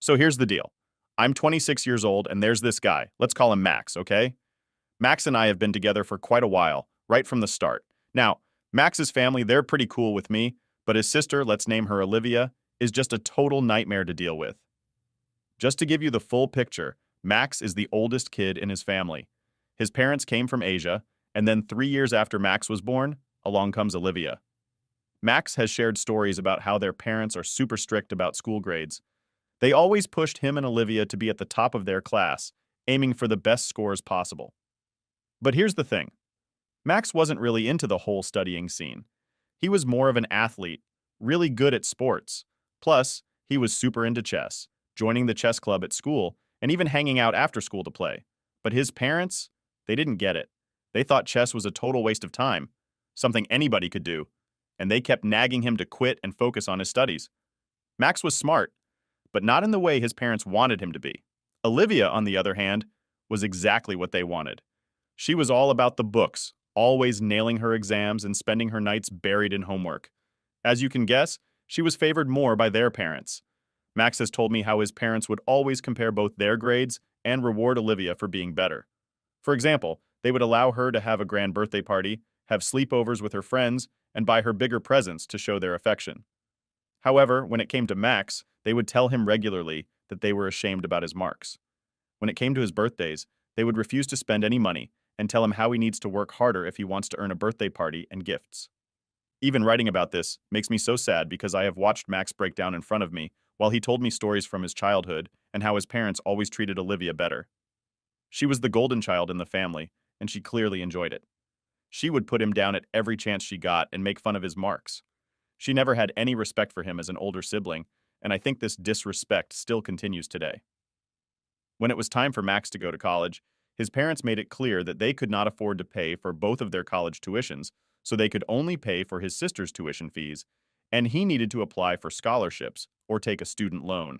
So here's the deal. I'm 26 years old, and there's this guy. Let's call him Max, okay? Max and I have been together for quite a while, right from the start. Now, Max's family, they're pretty cool with me, but his sister, let's name her Olivia, is just a total nightmare to deal with. Just to give you the full picture, Max is the oldest kid in his family. His parents came from Asia, and then 3 years after Max was born, along comes Olivia. Max has shared stories about how their parents are super strict about school grades. They always pushed him and Olivia to be at the top of their class, aiming for the best scores possible. But here's the thing. Max wasn't really into the whole studying scene. He was more of an athlete, really good at sports. Plus, he was super into chess, joining the chess club at school, and even hanging out after school to play. But his parents, they didn't get it. They thought chess was a total waste of time, something anybody could do, and they kept nagging him to quit and focus on his studies. Max was smart, but not in the way his parents wanted him to be. Olivia, on the other hand, was exactly what they wanted. She was all about the books, always nailing her exams and spending her nights buried in homework. As you can guess, she was favored more by their parents. Max has told me how his parents would always compare both their grades and reward Olivia for being better. For example, they would allow her to have a grand birthday party, have sleepovers with her friends, and buy her bigger presents to show their affection. However, when it came to Max, they would tell him regularly that they were ashamed about his marks. When it came to his birthdays, they would refuse to spend any money and tell him how he needs to work harder if he wants to earn a birthday party and gifts. Even writing about this makes me so sad because I have watched Max break down in front of me while he told me stories from his childhood and how his parents always treated Olivia better. She was the golden child in the family, and she clearly enjoyed it. She would put him down at every chance she got and make fun of his marks. She never had any respect for him as an older sibling, and I think this disrespect still continues today. When it was time for Max to go to college, his parents made it clear that they could not afford to pay for both of their college tuitions, so they could only pay for his sister's tuition fees, and he needed to apply for scholarships or take a student loan.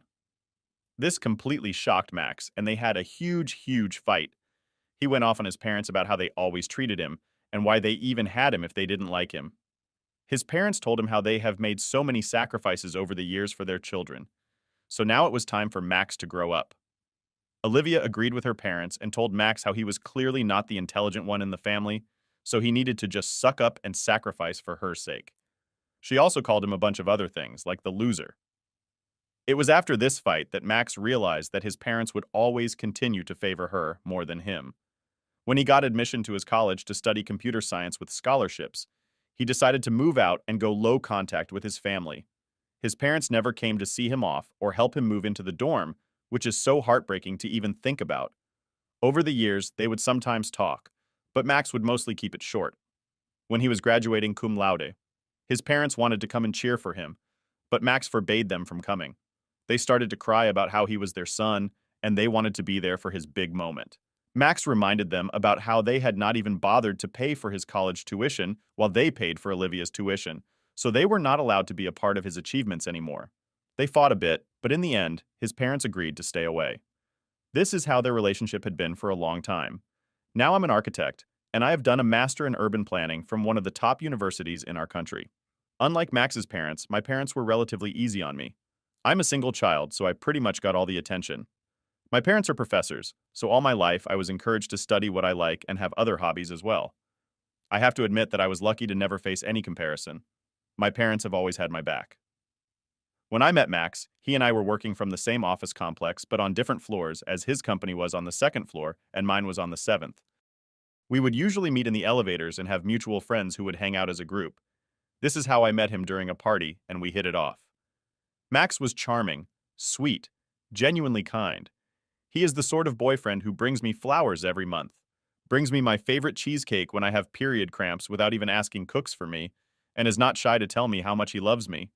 This completely shocked Max, and they had a huge fight. He went off on his parents about how they always treated him, and why they even had him if they didn't like him. His parents told him how they have made so many sacrifices over the years for their children. So now it was time for Max to grow up. Olivia agreed with her parents and told Max how he was clearly not the intelligent one in the family, so he needed to just suck up and sacrifice for her sake. She also called him a bunch of other things, like the loser. It was after this fight that Max realized that his parents would always continue to favor her more than him. When he got admission to his college to study computer science with scholarships, he decided to move out and go low contact with his family. His parents never came to see him off or help him move into the dorm, which is so heartbreaking to even think about. Over the years, they would sometimes talk, but Max would mostly keep it short. When he was graduating cum laude, his parents wanted to come and cheer for him, but Max forbade them from coming. They started to cry about how he was their son, and they wanted to be there for his big moment. Max reminded them about how they had not even bothered to pay for his college tuition while they paid for Olivia's tuition, so they were not allowed to be a part of his achievements anymore. They fought a bit, but in the end, his parents agreed to stay away. This is how their relationship had been for a long time. Now I'm an architect, and I have done a master in urban planning from one of the top universities in our country. Unlike Max's parents, my parents were relatively easy on me. I'm a single child, so I pretty much got all the attention. My parents are professors, so all my life I was encouraged to study what I like and have other hobbies as well. I have to admit that I was lucky to never face any comparison. My parents have always had my back. When I met Max, he and I were working from the same office complex but on different floors, as his company was on the second floor and mine was on the seventh. We would usually meet in the elevators and have mutual friends who would hang out as a group. This is how I met him during a party, and we hit it off. Max was charming, sweet, genuinely kind. He is the sort of boyfriend who brings me flowers every month, brings me my favorite cheesecake when I have period cramps without even asking cooks for me, and is not shy to tell me how much he loves me.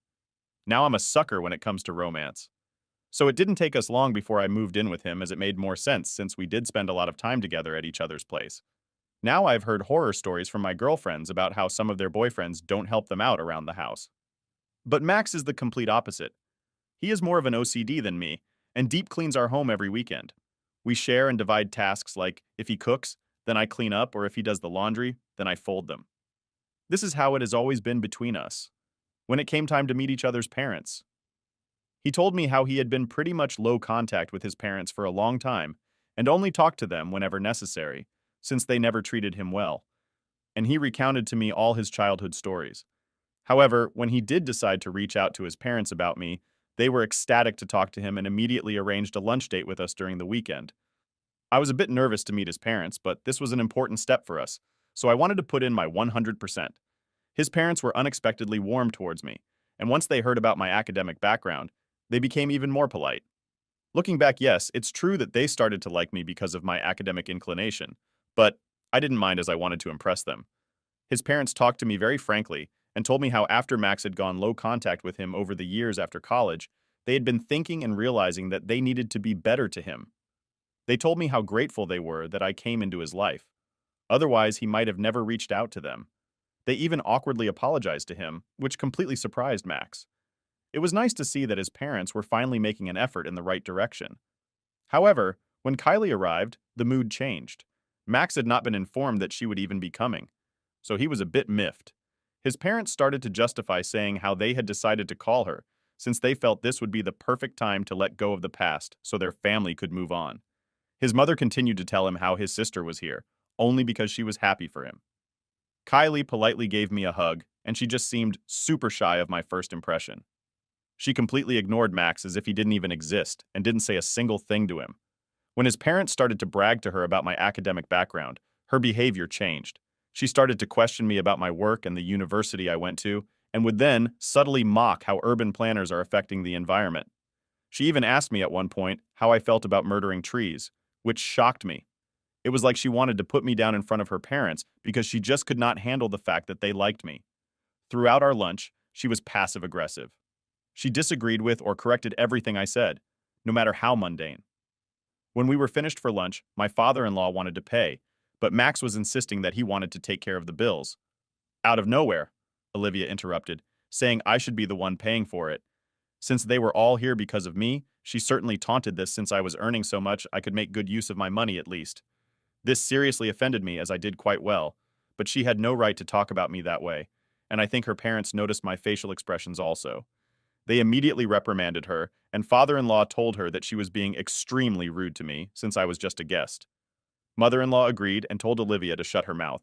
Now I'm a sucker when it comes to romance. So it didn't take us long before I moved in with him, as it made more sense since we did spend a lot of time together at each other's place. Now I've heard horror stories from my girlfriends about how some of their boyfriends don't help them out around the house. But Max is the complete opposite. He is more of an OCD than me, and deep cleans our home every weekend. We share and divide tasks, like if he cooks, then I clean up, or if he does the laundry, then I fold them. This is how it has always been between us. When it came time to meet each other's parents, He told me how he had been pretty much low contact with his parents for a long time and only talked to them whenever necessary, since they never treated him well. And he recounted to me all his childhood stories. However, when he did decide to reach out to his parents about me, they were ecstatic to talk to him and immediately arranged a lunch date with us during the weekend. I was a bit nervous to meet his parents, but this was an important step for us, so I wanted to put in my 100%. His parents were unexpectedly warm towards me, and once they heard about my academic background, they became even more polite. Looking back, yes, it's true that they started to like me because of my academic inclination, but I didn't mind as I wanted to impress them. His parents talked to me very frankly and told me how after Max had gone low contact with him over the years after college, they had been thinking and realizing that they needed to be better to him. They told me how grateful they were that I came into his life. Otherwise, he might have never reached out to them. They even awkwardly apologized to him, which completely surprised Max. It was nice to see that his parents were finally making an effort in the right direction. However, when Kylie arrived, the mood changed. Max had not been informed that she would even be coming, so he was a bit miffed. His parents started to justify saying how they had decided to call her, since they felt this would be the perfect time to let go of the past so their family could move on. His mother continued to tell him how his sister was here, only because she was happy for him. Kylie politely gave me a hug, and she just seemed super shy of my first impression. She completely ignored Max as if he didn't even exist and didn't say a single thing to him. When his parents started to brag to her about my academic background, her behavior changed. She started to question me about my work and the university I went to, and would then subtly mock how urban planners are affecting the environment. She even asked me at one point how I felt about murdering trees, which shocked me. It was like she wanted to put me down in front of her parents because she just could not handle the fact that they liked me. Throughout our lunch, she was passive-aggressive. She disagreed with or corrected everything I said, no matter how mundane. When we were finished for lunch, my father-in-law wanted to pay, but Max was insisting that he wanted to take care of the bills. Out of nowhere, Olivia interrupted, saying I should be the one paying for it. Since they were all here because of me, she certainly taunted this since I was earning so much I could make good use of my money at least. This seriously offended me as I did quite well, but she had no right to talk about me that way, and I think her parents noticed my facial expressions also. They immediately reprimanded her, and father-in-law told her that she was being extremely rude to me since I was just a guest. Mother-in-law agreed and told Olivia to shut her mouth.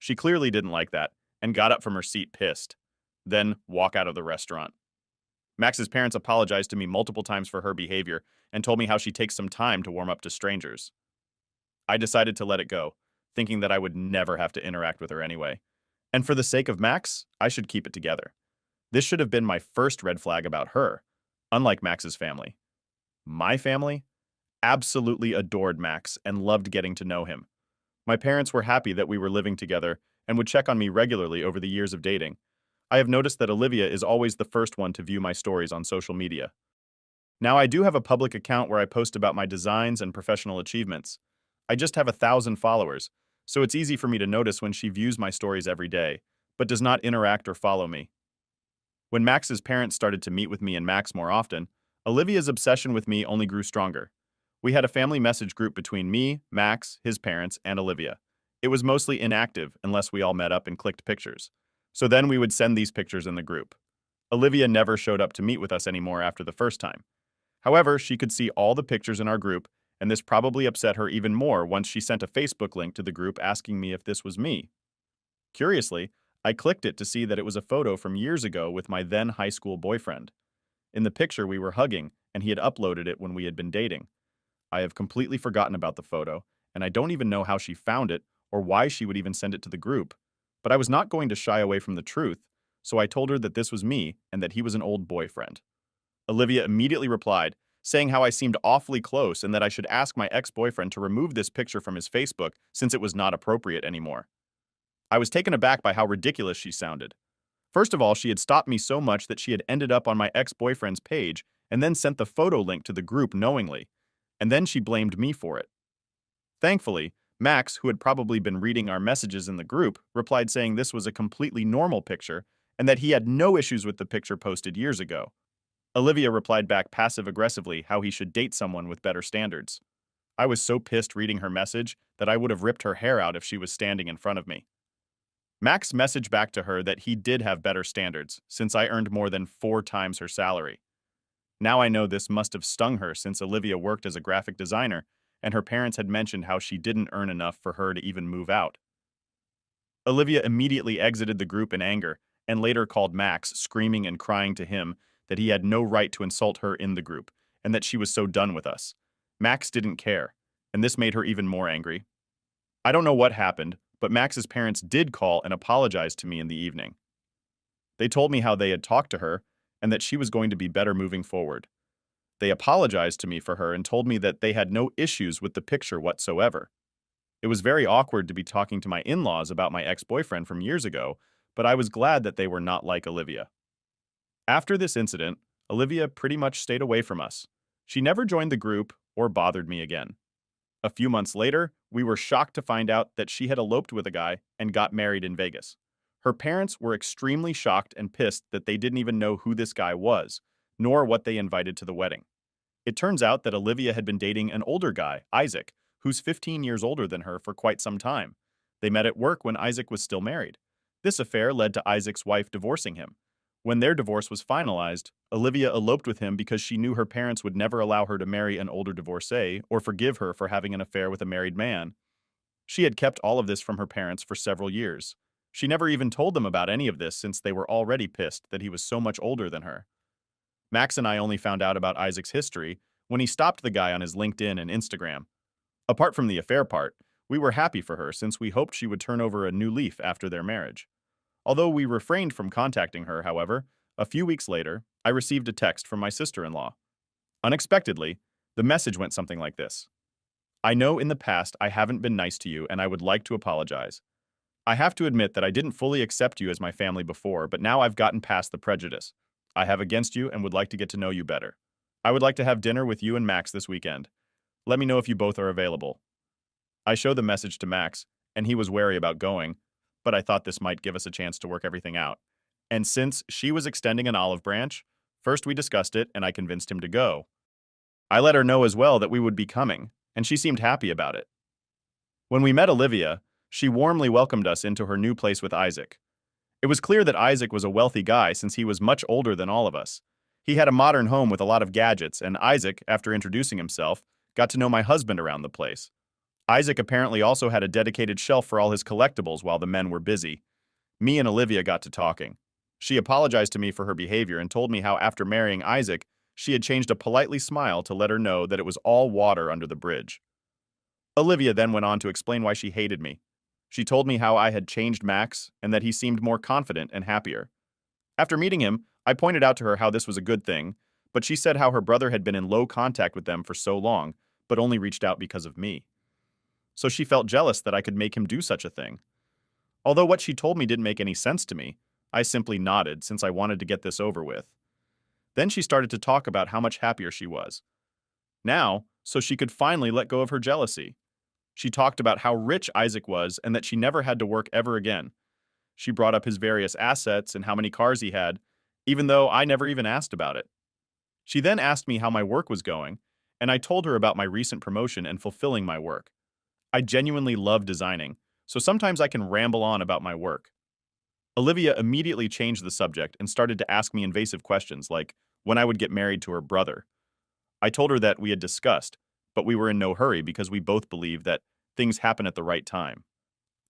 She clearly didn't like that and got up from her seat pissed, then walk out of the restaurant. Max's parents apologized to me multiple times for her behavior and told me how she takes some time to warm up to strangers. I decided to let it go, thinking that I would never have to interact with her anyway. And for the sake of Max, I should keep it together. This should have been my first red flag about her, unlike Max's family. My family absolutely adored Max and loved getting to know him. My parents were happy that we were living together and would check on me regularly over the years of dating. I have noticed that Olivia is always the first one to view my stories on social media. Now, I do have a public account where I post about my designs and professional achievements. I just have 1,000 followers, so it's easy for me to notice when she views my stories every day, but does not interact or follow me. When Max's parents started to meet with me and Max more often, Olivia's obsession with me only grew stronger. We had a family message group between me, Max, his parents, and Olivia. It was mostly inactive unless we all met up and clicked pictures. So then we would send these pictures in the group. Olivia never showed up to meet with us anymore after the first time. However, she could see all the pictures in our group, and this probably upset her even more once she sent a Facebook link to the group asking me if this was me. Curiously, I clicked it to see that it was a photo from years ago with my then high school boyfriend. In the picture, we were hugging, and he had uploaded it when we had been dating. I have completely forgotten about the photo, and I don't even know how she found it or why she would even send it to the group. But I was not going to shy away from the truth, so I told her that this was me and that he was an old boyfriend. Olivia immediately replied, saying how I seemed awfully close and that I should ask my ex-boyfriend to remove this picture from his Facebook since it was not appropriate anymore. I was taken aback by how ridiculous she sounded. First of all, she had stopped me so much that she had ended up on my ex-boyfriend's page and then sent the photo link to the group knowingly, and then she blamed me for it. Thankfully, Max, who had probably been reading our messages in the group, replied saying this was a completely normal picture and that he had no issues with the picture posted years ago. Olivia replied back passive-aggressively how he should date someone with better standards. I was so pissed reading her message that I would have ripped her hair out if she was standing in front of me. Max messaged back to her that he did have better standards, since I earned more than 4 times her salary. Now I know this must have stung her since Olivia worked as a graphic designer, and her parents had mentioned how she didn't earn enough for her to even move out. Olivia immediately exited the group in anger, and later called Max, screaming and crying to him that he had no right to insult her in the group, and that she was so done with us. Max didn't care, and this made her even more angry. I don't know what happened, but Max's parents did call and apologize to me in the evening. They told me how they had talked to her, and that she was going to be better moving forward. They apologized to me for her and told me that they had no issues with the picture whatsoever. It was very awkward to be talking to my in-laws about my ex-boyfriend from years ago, but I was glad that they were not like Olivia. After this incident, Olivia pretty much stayed away from us. She never joined the group or bothered me again. A few months later, we were shocked to find out that she had eloped with a guy and got married in Vegas. Her parents were extremely shocked and pissed that they didn't even know who this guy was, nor what they invited to the wedding. It turns out that Olivia had been dating an older guy, Isaac, who's 15 years older than her for quite some time. They met at work when Isaac was still married. This affair led to Isaac's wife divorcing him. When their divorce was finalized, Olivia eloped with him because she knew her parents would never allow her to marry an older divorcee or forgive her for having an affair with a married man. She had kept all of this from her parents for several years. She never even told them about any of this since they were already pissed that he was so much older than her. Max and I only found out about Isaac's history when he stopped the guy on his LinkedIn and Instagram. Apart from the affair part, we were happy for her since we hoped she would turn over a new leaf after their marriage. Although we refrained from contacting her, however, a few weeks later, I received a text from my sister-in-law. Unexpectedly, the message went something like this. I know in the past I haven't been nice to you and I would like to apologize. I have to admit that I didn't fully accept you as my family before, but now I've gotten past the prejudice I have against you and would like to get to know you better. I would like to have dinner with you and Max this weekend. Let me know if you both are available. I showed the message to Max, and he was wary about going, but I thought this might give us a chance to work everything out. And since she was extending an olive branch, first we discussed it and I convinced him to go. I let her know as well that we would be coming, and she seemed happy about it. When we met Olivia, she warmly welcomed us into her new place with Isaac. It was clear that Isaac was a wealthy guy since he was much older than all of us. He had a modern home with a lot of gadgets, and Isaac, after introducing himself, got to know my husband around the place. Isaac apparently also had a dedicated shelf for all his collectibles while the men were busy. Me and Olivia got to talking. She apologized to me for her behavior and told me how after marrying Isaac, she had changed a politely smile to let her know that it was all water under the bridge. Olivia then went on to explain why she hated me. She told me how I had changed Max and that he seemed more confident and happier. After meeting him, I pointed out to her how this was a good thing, but she said how her brother had been in low contact with them for so long, but only reached out because of me. So she felt jealous that I could make him do such a thing. Although what she told me didn't make any sense to me, I simply nodded since I wanted to get this over with. Then she started to talk about how much happier she was. Now, so she could finally let go of her jealousy. She talked about how rich Isaac was and that she never had to work ever again. She brought up his various assets and how many cars he had, even though I never even asked about it. She then asked me how my work was going, and I told her about my recent promotion and fulfilling my work. I genuinely love designing, so sometimes I can ramble on about my work. Olivia immediately changed the subject and started to ask me invasive questions like when I would get married to her brother. I told her that we had discussed, but we were in no hurry because we both believed that things happen at the right time.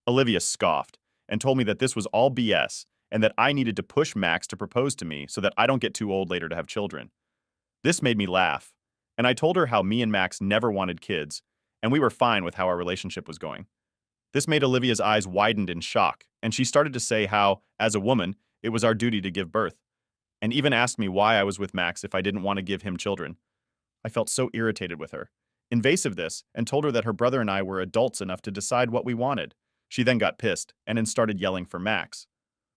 Olivia scoffed and told me that this was all BS and that I needed to push Max to propose to me so that I don't get too old later to have children. This made me laugh, and I told her how me and Max never wanted kids, and we were fine with how our relationship was going. This made Olivia's eyes widened in shock, and she started to say how, as a woman, it was our duty to give birth, and even asked me why I was with Max if I didn't want to give him children. I felt so irritated with her, invasive this, and told her that her brother and I were adults enough to decide what we wanted. She then got pissed, and then started yelling for Max.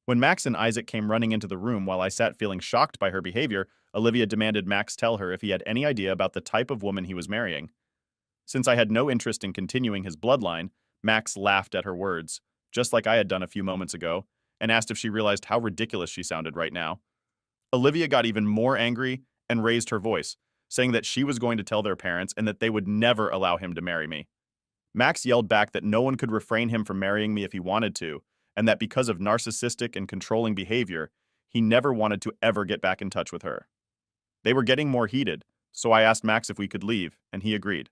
When Max and Isaac came running into the room while I sat feeling shocked by her behavior, Olivia demanded Max tell her if he had any idea about the type of woman he was marrying. Since I had no interest in continuing his bloodline, Max laughed at her words, just like I had done a few moments ago, and asked if she realized how ridiculous she sounded right now. Olivia got even more angry and raised her voice, saying that she was going to tell their parents and that they would never allow him to marry me. Max yelled back that no one could refrain him from marrying me if he wanted to, and that because of narcissistic and controlling behavior, he never wanted to ever get back in touch with her. They were getting more heated, so I asked Max if we could leave, and he agreed.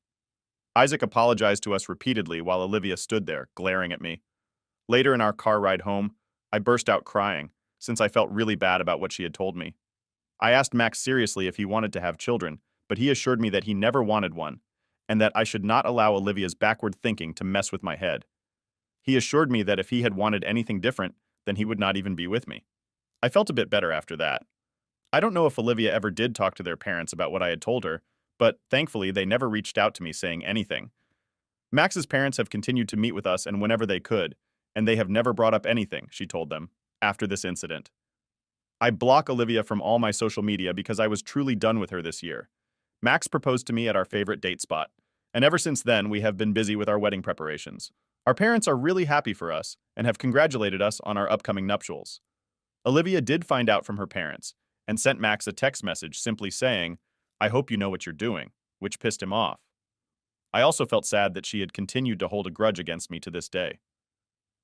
Isaac apologized to us repeatedly while Olivia stood there, glaring at me. Later in our car ride home, I burst out crying, since I felt really bad about what she had told me. I asked Max seriously if he wanted to have children, but he assured me that he never wanted one, and that I should not allow Olivia's backward thinking to mess with my head. He assured me that if he had wanted anything different, then he would not even be with me. I felt a bit better after that. I don't know if Olivia ever did talk to their parents about what I had told her, but thankfully they never reached out to me saying anything. Max's parents have continued to meet with us and whenever they could, and they have never brought up anything, she told them, after this incident. I block Olivia from all my social media because I was truly done with her this year. Max proposed to me at our favorite date spot, and ever since then we have been busy with our wedding preparations. Our parents are really happy for us and have congratulated us on our upcoming nuptials. Olivia did find out from her parents and sent Max a text message simply saying, "I hope you know what you're doing," which pissed him off. I also felt sad that she had continued to hold a grudge against me to this day.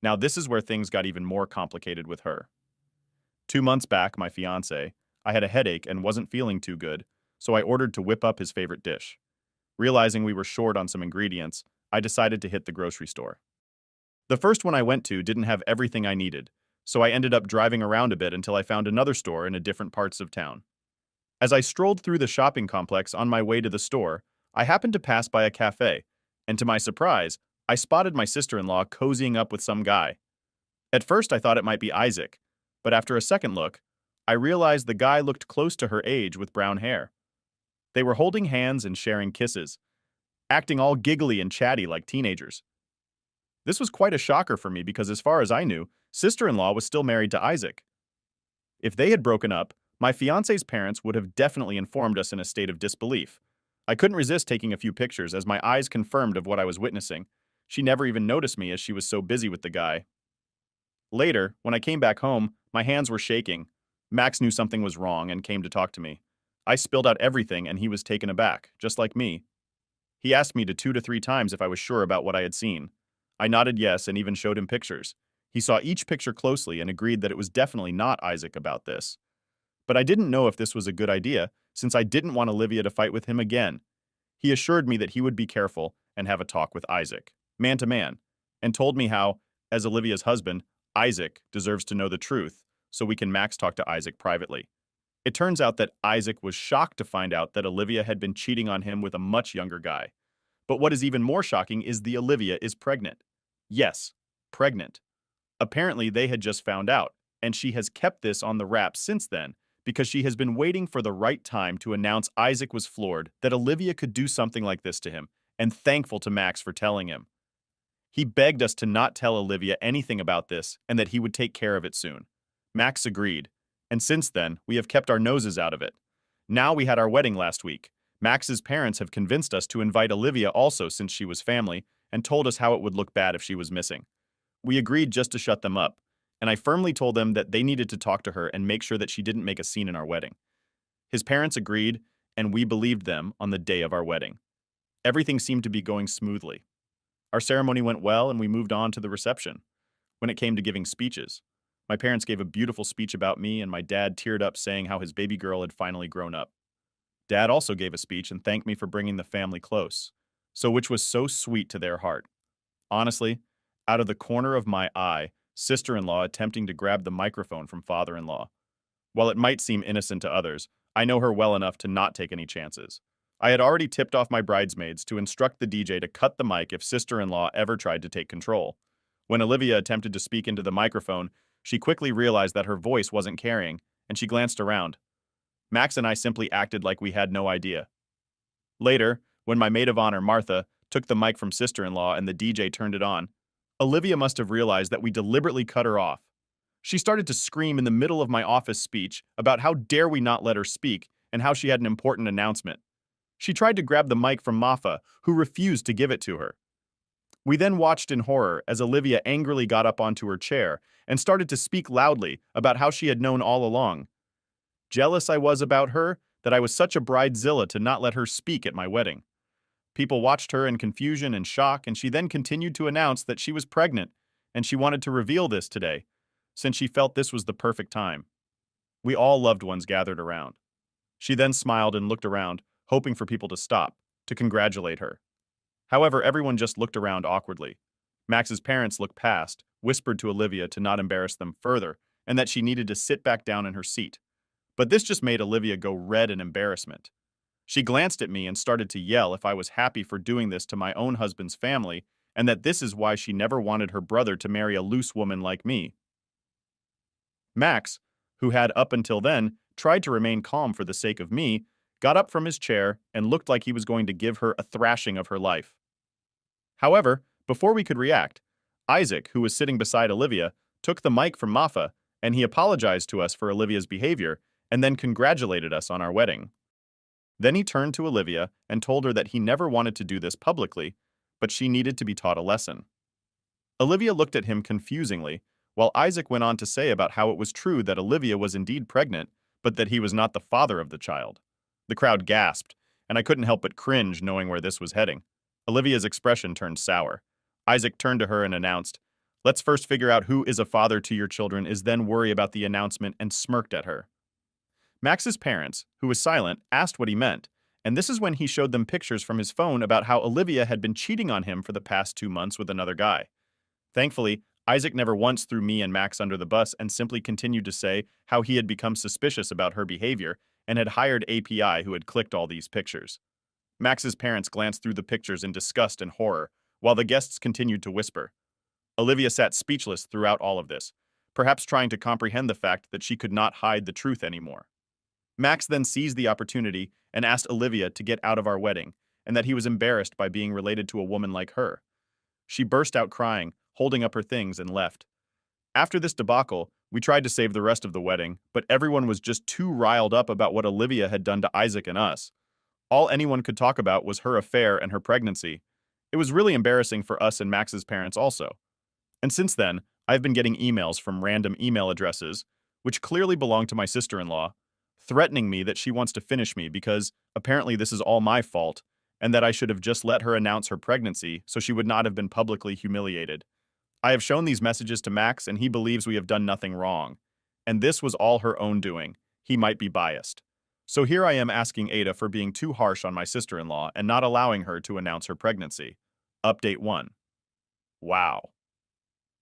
Now this is where things got even more complicated with her. 2 months back, my fiancé, I had a headache and wasn't feeling too good, so I ordered to whip up his favorite dish. Realizing we were short on some ingredients, I decided to hit the grocery store. The first one I went to didn't have everything I needed, so I ended up driving around a bit until I found another store in a different parts of town. As I strolled through the shopping complex on my way to the store, I happened to pass by a cafe, and to my surprise, I spotted my sister-in-law cozying up with some guy. At first I thought it might be Isaac, but after a second look, I realized the guy looked close to her age with brown hair. They were holding hands and sharing kisses, acting all giggly and chatty like teenagers. This was quite a shocker for me because as far as I knew, sister-in-law was still married to Isaac. If they had broken up, my fiancé's parents would have definitely informed us in a state of disbelief. I couldn't resist taking a few pictures as my eyes confirmed of what I was witnessing. She never even noticed me as she was so busy with the guy. Later, when I came back home, my hands were shaking. Max knew something was wrong and came to talk to me. I spilled out everything and he was taken aback, just like me. He asked me to 2 to 3 times if I was sure about what I had seen. I nodded yes and even showed him pictures. He saw each picture closely and agreed that it was definitely not Isaac about this. But I didn't know if this was a good idea, since I didn't want Olivia to fight with him again. He assured me that he would be careful and have a talk with Isaac, man to man, and told me how, as Olivia's husband, Isaac deserves to know the truth, so we can Max talk to Isaac privately. It turns out that Isaac was shocked to find out that Olivia had been cheating on him with a much younger guy. But what is even more shocking is the Olivia is pregnant. Yes, pregnant. Apparently they had just found out, and she has kept this on the wrap since then, because she has been waiting for the right time to announce Isaac was floored that Olivia could do something like this to him, and thankful to Max for telling him. He begged us to not tell Olivia anything about this and that he would take care of it soon. Max agreed, and since then, we have kept our noses out of it. Now we had our wedding last week. Max's parents have convinced us to invite Olivia also since she was family, and told us how it would look bad if she was missing. We agreed just to shut them up, and I firmly told them that they needed to talk to her and make sure that she didn't make a scene in our wedding. His parents agreed, and we believed them on the day of our wedding. Everything seemed to be going smoothly. Our ceremony went well, and we moved on to the reception. When it came to giving speeches, my parents gave a beautiful speech about me, and my dad teared up saying how his baby girl had finally grown up. Dad also gave a speech and thanked me for bringing the family close, which was so sweet to their heart. Honestly, out of the corner of my eye, sister-in-law attempting to grab the microphone from father-in-law. While it might seem innocent to others, I know her well enough to not take any chances. I had already tipped off my bridesmaids to instruct the DJ to cut the mic if sister-in-law ever tried to take control. When Olivia attempted to speak into the microphone, she quickly realized that her voice wasn't carrying, and she glanced around. Max and I simply acted like we had no idea. Later, when my maid of honor, Martha, took the mic from sister-in-law and the DJ turned it on, Olivia must have realized that we deliberately cut her off. She started to scream in the middle of my office speech about how dare we not let her speak and how she had an important announcement. She tried to grab the mic from Mafa, who refused to give it to her. We then watched in horror as Olivia angrily got up onto her chair and started to speak loudly about how she had known all along. Jealous I was about her that I was such a bridezilla to not let her speak at my wedding. People watched her in confusion and shock, and she then continued to announce that she was pregnant, and she wanted to reveal this today, since she felt this was the perfect time. We all loved ones gathered around. She then smiled and looked around, hoping for people to stop, to congratulate her. However, everyone just looked around awkwardly. Max's parents looked past, whispered to Olivia to not embarrass them further, and that she needed to sit back down in her seat. But this just made Olivia go red in embarrassment. She glanced at me and started to yell if I was happy for doing this to my own husband's family, and that this is why she never wanted her brother to marry a loose woman like me. Max, who had up until then tried to remain calm for the sake of me, got up from his chair and looked like he was going to give her a thrashing of her life. However, before we could react, Isaac, who was sitting beside Olivia, took the mic from Mafa, and he apologized to us for Olivia's behavior and then congratulated us on our wedding. Then he turned to Olivia and told her that he never wanted to do this publicly, but she needed to be taught a lesson. Olivia looked at him confusingly, while Isaac went on to say about how it was true that Olivia was indeed pregnant, but that he was not the father of the child. The crowd gasped, and I couldn't help but cringe knowing where this was heading. Olivia's expression turned sour. Isaac turned to her and announced, "Let's first figure out who is a father to your children, is then worry about the announcement," and smirked at her. Max's parents, who was silent, asked what he meant, and this is when he showed them pictures from his phone about how Olivia had been cheating on him for the past 2 months with another guy. Thankfully, Isaac never once threw me and Max under the bus and simply continued to say how he had become suspicious about her behavior and had hired API who had clicked all these pictures. Max's parents glanced through the pictures in disgust and horror, while the guests continued to whisper. Olivia sat speechless throughout all of this, perhaps trying to comprehend the fact that she could not hide the truth anymore. Max then seized the opportunity and asked Olivia to get out of our wedding, and that he was embarrassed by being related to a woman like her. She burst out crying, holding up her things, and left. After this debacle, we tried to save the rest of the wedding, but everyone was just too riled up about what Olivia had done to Isaac and us. All anyone could talk about was her affair and her pregnancy. It was really embarrassing for us and Max's parents also. And since then, I've been getting emails from random email addresses, which clearly belong to my sister-in-law, threatening me that she wants to finish me because apparently this is all my fault, and that I should have just let her announce her pregnancy so she would not have been publicly humiliated. I have shown these messages to Max and he believes we have done nothing wrong. And this was all her own doing. He might be biased. So here I am asking Ada for being too harsh on my sister-in-law and not allowing her to announce her pregnancy. Update 1. Wow.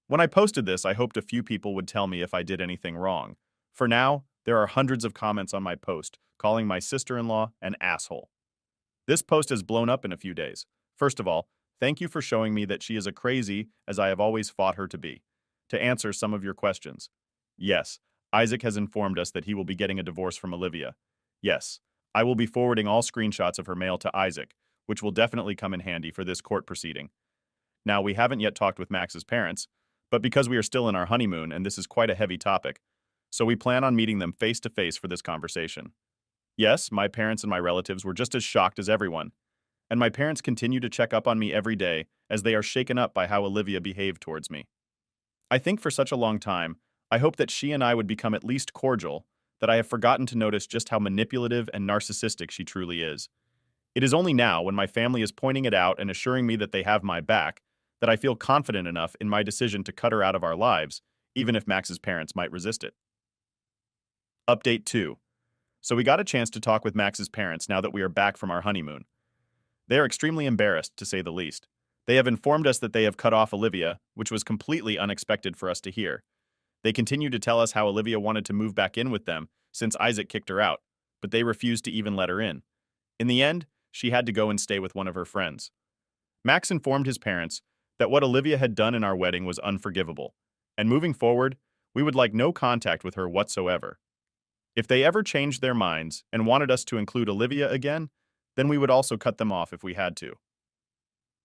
When I posted this, I hoped a few people would tell me if I did anything wrong. For now, there are hundreds of comments on my post calling my sister-in-law an asshole. This post has blown up in a few days. First of all, thank you for showing me that she is a crazy, as I have always fought her to be. To answer some of your questions. Yes, Isaac has informed us that he will be getting a divorce from Olivia. Yes, I will be forwarding all screenshots of her mail to Isaac, which will definitely come in handy for this court proceeding. Now, we haven't yet talked with Max's parents, but because we are still in our honeymoon and this is quite a heavy topic, so we plan on meeting them face to face for this conversation. Yes, my parents and my relatives were just as shocked as everyone, and my parents continue to check up on me every day as they are shaken up by how Olivia behaved towards me. I think for such a long time, I hope that she and I would become at least cordial, that I have forgotten to notice just how manipulative and narcissistic she truly is. It is only now, when my family is pointing it out and assuring me that they have my back, that I feel confident enough in my decision to cut her out of our lives, even if Max's parents might resist it. Update 2. So we got a chance to talk with Max's parents now that we are back from our honeymoon. They are extremely embarrassed, to say the least. They have informed us that they have cut off Olivia, which was completely unexpected for us to hear. They continue to tell us how Olivia wanted to move back in with them since Isaac kicked her out, but they refused to even let her in. In the end, she had to go and stay with one of her friends. Max informed his parents that what Olivia had done in our wedding was unforgivable, and moving forward, we would like no contact with her whatsoever. If they ever changed their minds and wanted us to include Olivia again, then we would also cut them off if we had to.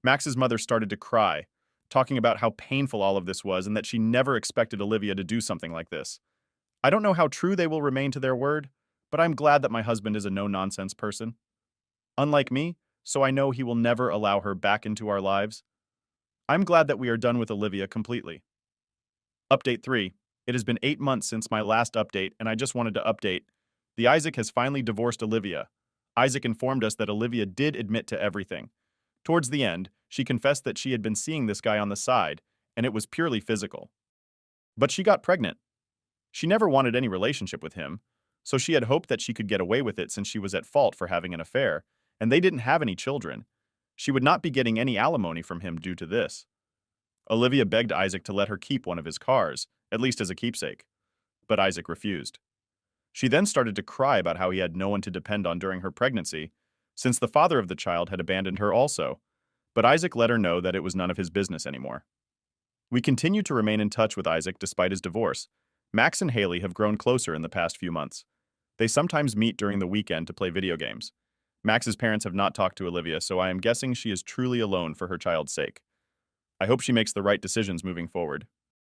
Max's mother started to cry, talking about how painful all of this was and that she never expected Olivia to do something like this. I don't know how true they will remain to their word, but I'm glad that my husband is a no-nonsense person. Unlike me, so I know he will never allow her back into our lives. I'm glad that we are done with Olivia completely. Update 3. It has been 8 months since my last update, and I just wanted to update. The Isaac has finally divorced Olivia. Isaac informed us that Olivia did admit to everything. Towards the end, she confessed that she had been seeing this guy on the side, and it was purely physical. But she got pregnant. She never wanted any relationship with him, So she had hoped that she could get away with it since she was at fault for having an affair, and they didn't have any children. She would not be getting any alimony from him due to this. Olivia begged Isaac to let her keep one of his cars, at least as a keepsake. But Isaac refused. She then started to cry about how he had no one to depend on during her pregnancy, since the father of the child had abandoned her also. But Isaac let her know that it was none of his business anymore. We continue to remain in touch with Isaac despite his divorce. Max and Haley have grown closer in the past few months. They sometimes meet during the weekend to play video games. Max's parents have not talked to Olivia, so I am guessing she is truly alone for her child's sake. I hope she makes the right decisions moving forward.